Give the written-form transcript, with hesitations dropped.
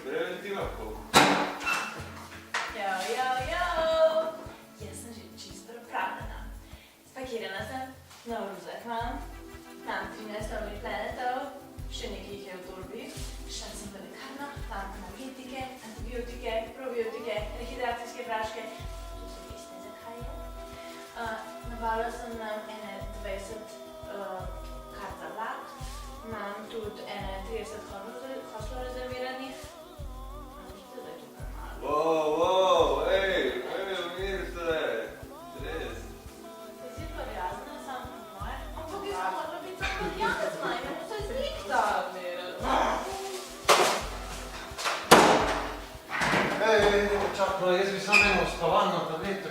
Preventi lahko. Jaz sem že čisto pripravljena. Spakirana sem, na ruzak imam 13 novih planetov, še nekaj jih je v torbi. Šla sem v lekarno, tam analgetike, antibiotike, probiotike, rehidracijske praške. Tu se veste, zakaj je. Nabavila sem nam 21 kart za vlak. Imam tudi 31 hostlov rezerviranih. Vidite, da je tukaj malo. Wow, umiri se. Res. Si prijazna, sam po moje. Ampak jaz sem morala biti sam prijazna, imamo se zlikta. Čakaj, jaz bi samo eno spavalno tableto,